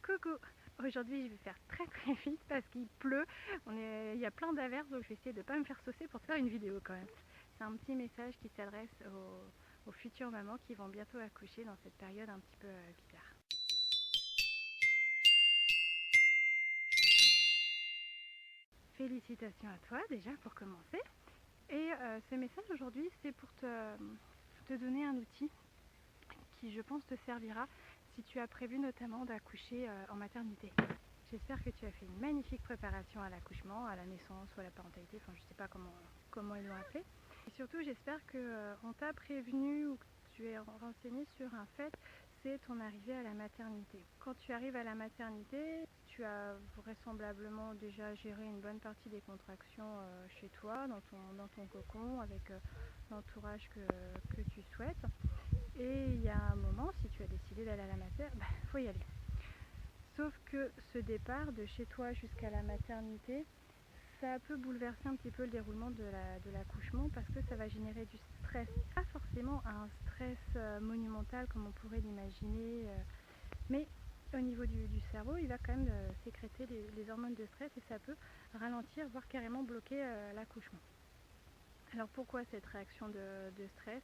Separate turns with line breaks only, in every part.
Coucou! Aujourd'hui je vais faire très vite parce qu'il pleut, il y a plein d'averses, donc je vais essayer de ne pas me faire saucer pour faire une vidéo quand même. C'est un petit message qui s'adresse aux futures mamans qui vont bientôt accoucher dans cette période un petit peu bizarre. Félicitations à toi déjà pour commencer. Et ce message aujourd'hui c'est pour te donner un outil qui je pense te servira si tu as prévu notamment d'accoucher en maternité. J'espère que tu as fait une magnifique préparation à l'accouchement, à la naissance ou à la parentalité, enfin je ne sais pas comment ils l'ont appelé. Et surtout j'espère qu'on t'a prévenu ou que tu es renseigné sur un fait, c'est ton arrivée à la maternité. Quand tu arrives à la maternité, tu as vraisemblablement déjà géré une bonne partie des contractions chez toi, dans ton cocon, avec l'entourage que tu souhaites. Et il y a un moment, si tu as décidé d'aller à la mater, il faut y aller. Sauf que ce départ de chez toi jusqu'à la maternité, ça peut bouleverser un petit peu le déroulement de l'accouchement parce que ça va générer du stress. Pas forcément un stress monumental comme on pourrait l'imaginer, mais au niveau du cerveau, il va quand même sécréter les hormones de stress et ça peut ralentir, voire carrément bloquer l'accouchement. Alors pourquoi cette réaction de stress?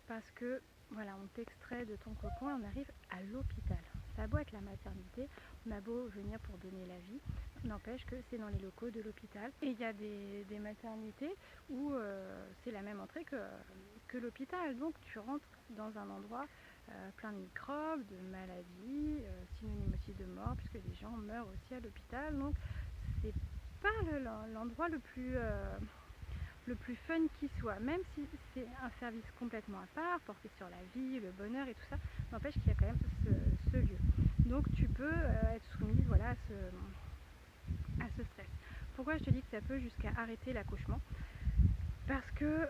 Parce que voilà, on t'extrait de ton cocon et on arrive à l'hôpital. Ça a beau être la maternité, on a beau venir pour donner la vie, n'empêche que c'est dans les locaux de l'hôpital. Et il y a des maternités où c'est la même entrée que l'hôpital. Donc tu rentres dans un endroit plein de microbes, de maladies, synonyme aussi de mort, puisque les gens meurent aussi à l'hôpital. Donc c'est pas l'endroit le plus fun qui soit, même si c'est un service complètement à part, porté sur la vie, le bonheur et tout ça, n'empêche qu'il y a quand même ce lieu. Donc tu peux être soumise voilà, à ce stress. Pourquoi je te dis que ça peut jusqu'à arrêter l'accouchement? Parce que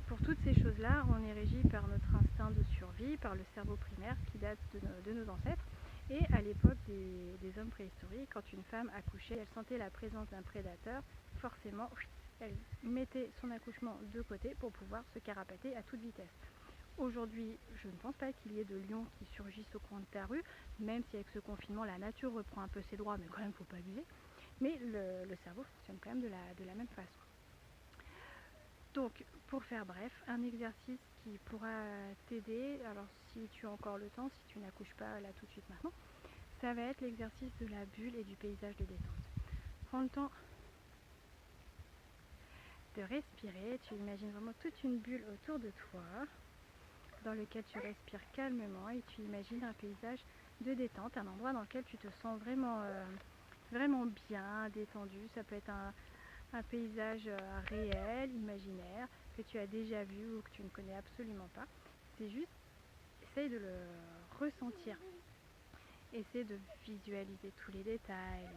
pour toutes ces choses-là, on est régi par notre instinct de survie, par le cerveau primaire qui date de nos ancêtres. Et à l'époque des hommes préhistoriques, quand une femme accouchait, elle sentait la présence d'un prédateur, forcément, elle mettait son accouchement de côté pour pouvoir se carapater à toute vitesse. Aujourd'hui, je ne pense pas qu'il y ait de lions qui surgissent au coin de ta rue, même si avec ce confinement, la nature reprend un peu ses droits, mais quand même, il ne faut pas abuser. Mais le cerveau fonctionne quand même de la même façon. Donc, pour faire bref, un exercice qui pourra t'aider, alors si tu as encore le temps, si tu n'accouches pas là tout de suite maintenant, ça va être l'exercice de la bulle et du paysage de détente. Prends le temps de respirer, tu imagines vraiment toute une bulle autour de toi, dans lequel tu respires calmement et tu imagines un paysage de détente, un endroit dans lequel tu te sens vraiment bien, détendu. Ça peut être un paysage réel, imaginaire, que tu as déjà vu ou que tu ne connais absolument pas. C'est juste, essaye de le ressentir. Essaye de visualiser tous les détails,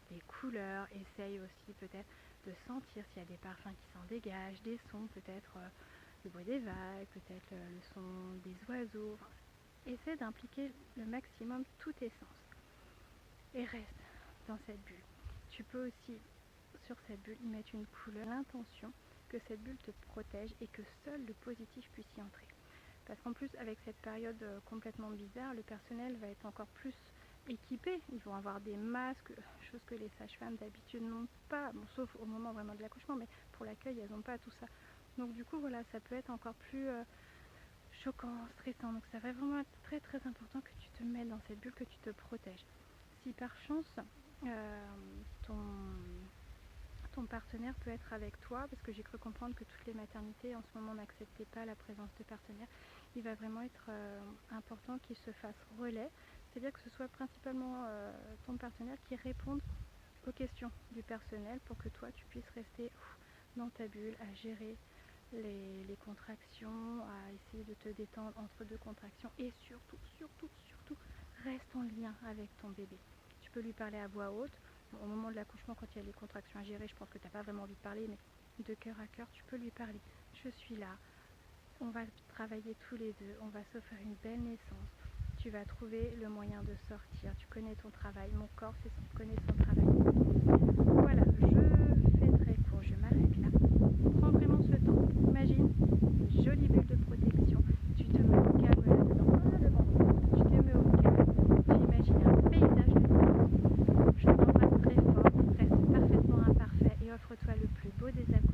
les couleurs. Essaye aussi peut-être de sentir s'il y a des parfums qui s'en dégagent, des sons, peut-être le bruit des vagues, peut-être le son des oiseaux. Enfin, essaie d'impliquer le maximum tous tes sens. Et reste dans cette bulle. Tu peux aussi sur cette bulle y mettre une couleur, l'intention que cette bulle te protège et que seul le positif puisse y entrer. Parce qu'en plus avec cette période complètement bizarre, le personnel va être encore plus équipé. Ils vont avoir des masques, chose que les sages-femmes d'habitude n'ont pas, bon, sauf au moment vraiment de l'accouchement, mais pour l'accueil elles n'ont pas tout ça. Donc du coup voilà, ça peut être encore plus choquant, stressant. Donc ça va vraiment être très important que tu te mettes dans cette bulle, que tu te protèges. Si par chance ton partenaire peut être avec toi, parce que j'ai cru comprendre que toutes les maternités en ce moment n'acceptaient pas la présence de partenaires, il va vraiment être important qu'il se fasse relais, c'est-à-dire que ce soit principalement ton partenaire qui réponde aux questions du personnel pour que toi tu puisses rester dans ta bulle à gérer les contractions, à essayer de te détendre entre deux contractions et surtout reste en lien avec ton bébé. Tu peux lui parler à voix haute. Au moment de l'accouchement, quand il y a les contractions à gérer, je pense que tu n'as pas vraiment envie de parler, mais de cœur à cœur, tu peux lui parler. Je suis là, on va travailler tous les deux, on va se faire une belle naissance. Tu vas trouver le moyen de sortir, tu connais ton travail, mon corps connaît son travail. Voilà, je fais très court, je m'arrête là. Prends vraiment ce temps. Imagine une jolie bulle de protection, tu te mets au calme là-dedans. Tu te mets au calme, tu imagines un niveau des